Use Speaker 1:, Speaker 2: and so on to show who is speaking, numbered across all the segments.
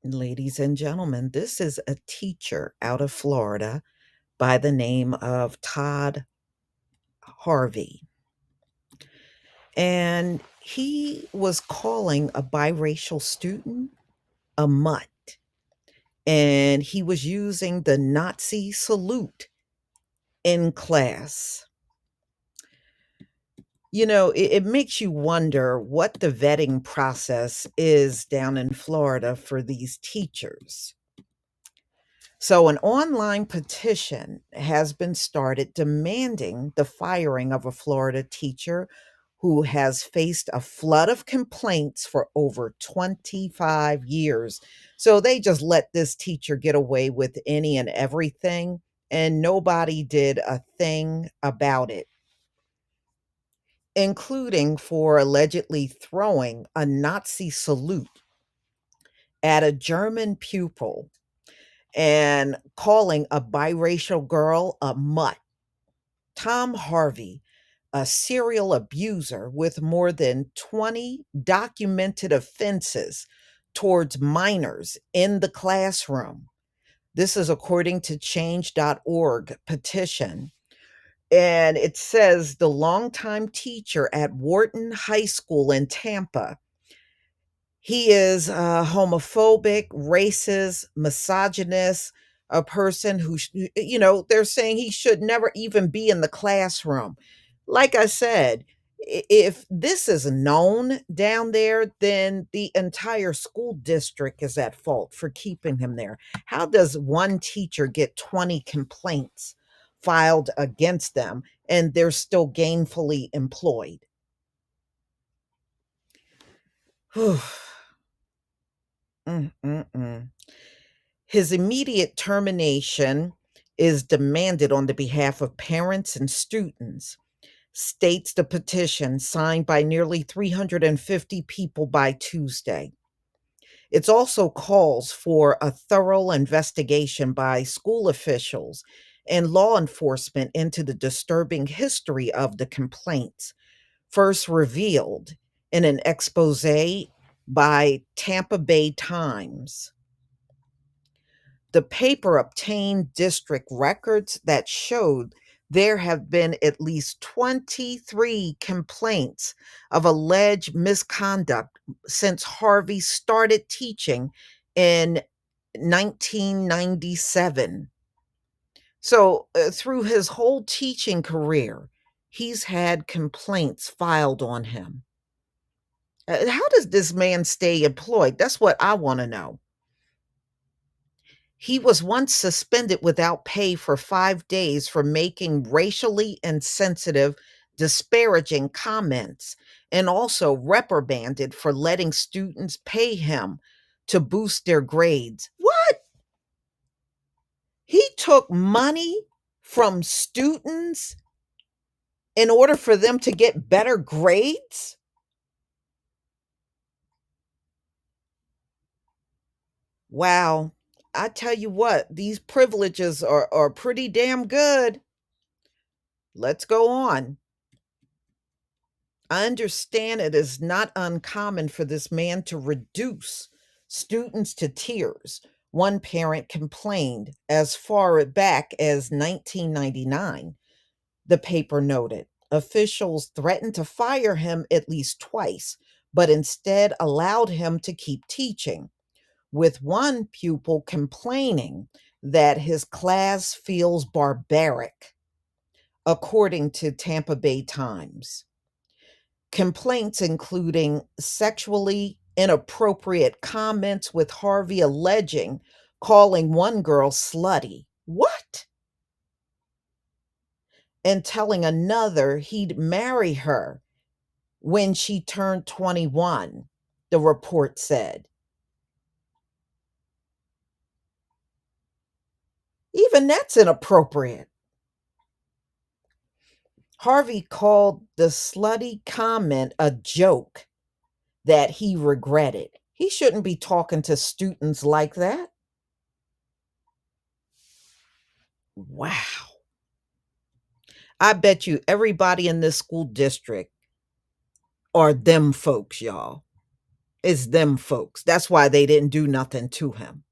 Speaker 1: Ladies and gentlemen, this is a teacher out of Florida by the name of Todd Harvey. And he was calling a biracial student a mutt. And he was using the Nazi salute in class. It makes you wonder what the vetting process is down in Florida for these teachers. So, an online petition has been started demanding the firing of a Florida teacher who has faced a flood of complaints for over 25 years. So, they just let this teacher get away with any and everything, and nobody did a thing about it, including for allegedly throwing a Nazi salute at a German pupil and calling a biracial girl a mutt. Tom Harvey, a serial abuser with more than 20 documented offenses towards minors in the classroom. This is according to change.org petition. And it says the longtime teacher at Wharton High School in Tampa, he is homophobic, racist, misogynist, a person who, they're saying he should never even be in the classroom. Like I said, if this is known down there, then the entire school district is at fault for keeping him there. How does one teacher get 20 complaints filed against them and they're still gainfully employed? Mm, mm, mm. His immediate termination is demanded on the behalf of parents and students, states the petition signed by nearly 350 people by Tuesday. It also calls for a thorough investigation by school officials and law enforcement into the disturbing history of the complaints, first revealed in an expose by Tampa Bay Times. The paper obtained district records that showed there have been at least 23 complaints of alleged misconduct since Harvey started teaching in 1997. So, through his whole teaching career, he's had complaints filed on him. How does this man stay employed? That's what I want to know. He was once suspended without pay for 5 days for making racially insensitive, disparaging comments, and also reprimanded for letting students pay him to boost their grades. What? He took money from students in order for them to get better grades? Wow. I tell you what, these privileges are pretty damn good. Let's go on. I understand it is not uncommon for this man to reduce students to tears. One parent complained as far back as 1999, the paper noted. Officials threatened to fire him at least twice, but instead allowed him to keep teaching, with one pupil complaining that his class feels barbaric, according to Tampa Bay Times. Complaints including sexually inappropriate comments, with Harvey alleging calling one girl slutty. What? And telling another he'd marry her when she turned 21, the report said. Even that's inappropriate. Harvey called the slutty comment a joke that he regretted. He shouldn't be talking to students like that. Wow. I bet you everybody in this school district are them folks, y'all. It's them folks. That's why they didn't do nothing to him.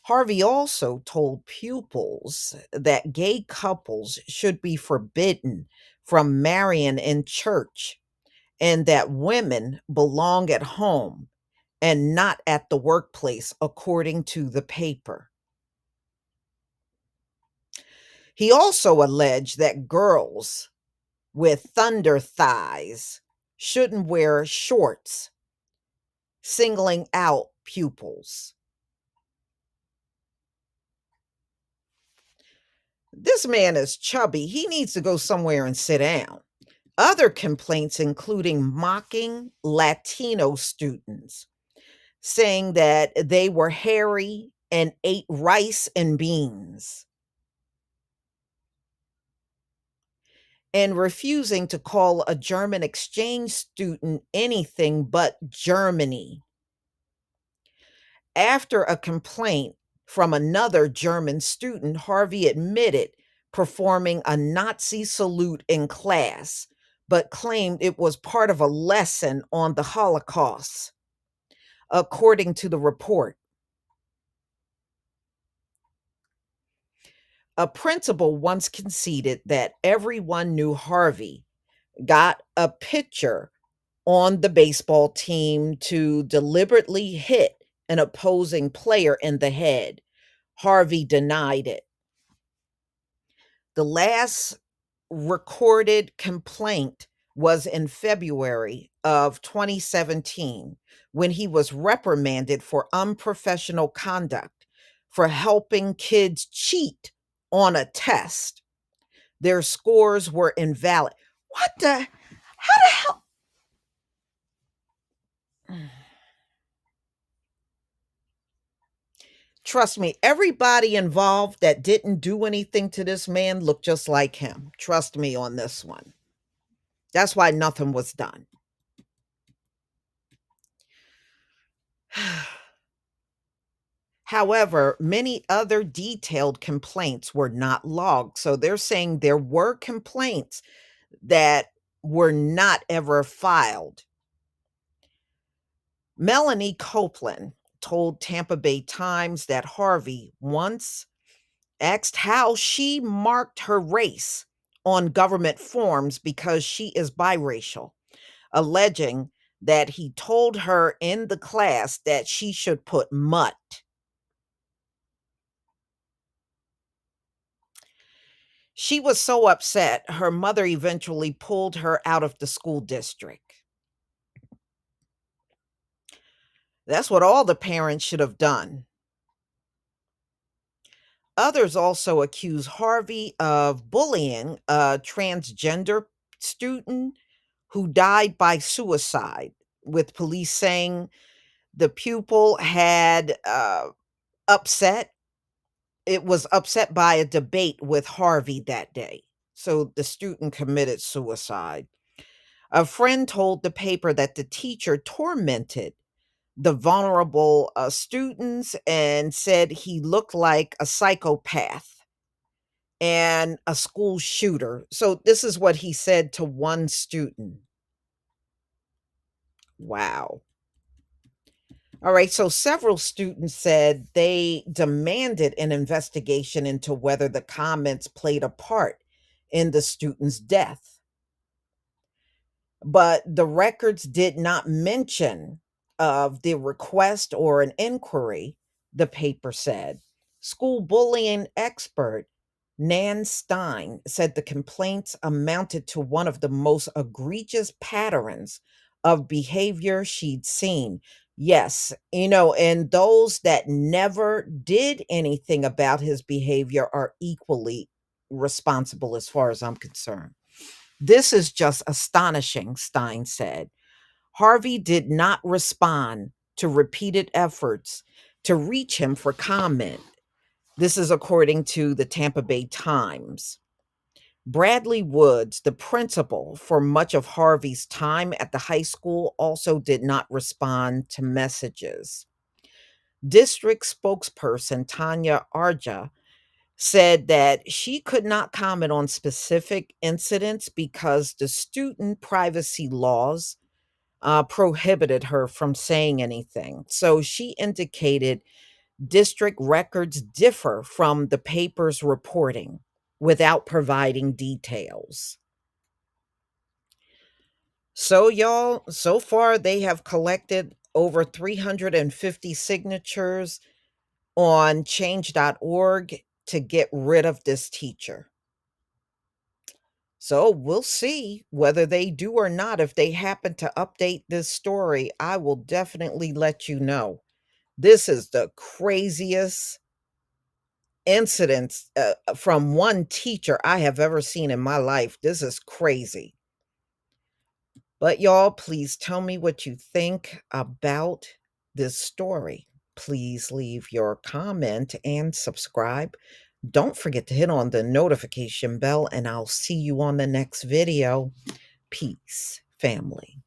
Speaker 1: Harvey also told pupils that gay couples should be forbidden from marrying in church and that women belong at home and not at the workplace, according to the paper. He also alleged that girls with thunder thighs shouldn't wear shorts, singling out pupils. This man is chubby. He needs to go somewhere and sit down. Other complaints, including mocking Latino students, saying that they were hairy and ate rice and beans, and refusing to call a German exchange student anything but Germany. After a complaint from another German student, Harvey admitted performing a Nazi salute in class, but claimed it was part of a lesson on the Holocaust, according to the report. A principal once conceded that everyone knew Harvey got a pitcher on the baseball team to deliberately hit an opposing player in the head. Harvey denied it. The last recorded complaint was in February of 2017 when he was reprimanded for unprofessional conduct for helping kids cheat on a test. Their scores were invalid. What the? How the hell? Trust me, everybody involved that didn't do anything to this man looked just like him. Trust me on this one. That's why nothing was done. However, many other detailed complaints were not logged. So they're saying there were complaints that were not ever filed. Melanie Copeland told Tampa Bay Times that Harvey once asked how she marked her race on government forms because she is biracial, alleging that he told her in the class that she should put mutt. She was so upset, her mother eventually pulled her out of the school district. That's what all the parents should have done. Others also accuse Harvey of bullying a transgender student who died by suicide, with police saying the pupil had upset. It was upset by a debate with Harvey that day. So the student committed suicide. A friend told the paper that the teacher tormented the vulnerable students and said he looked like a psychopath and a school shooter. So this is what he said to one student. Wow. All right, so several students said they demanded an investigation into whether the comments played a part in the student's death. But the records did not mention of the request or an inquiry, the paper said. School bullying expert Nan Stein said the complaints amounted to one of the most egregious patterns of behavior she'd seen. Yes, and those that never did anything about his behavior are equally responsible as far as I'm concerned. This is just astonishing, Stein said. Harvey did not respond to repeated efforts to reach him for comment. This is according to the Tampa Bay Times. Bradley Woods, the principal for much of Harvey's time at the high school, also did not respond to messages. District spokesperson Tanya Arja said that she could not comment on specific incidents because the student privacy laws prohibited her from saying anything. So she indicated district records differ from the paper's reporting without providing details. So, y'all, so far they have collected over 350 signatures on change.org to get rid of this teacher. So we'll see whether they do or not. If they happen to update this story, I will definitely let you know. This is the craziest incidents from one teacher I have ever seen in my life. This is crazy. But y'all, please tell me what you think about this story. Please leave your comment and subscribe. Don't forget to hit on the notification bell, and I'll see you on the next video. Peace, family.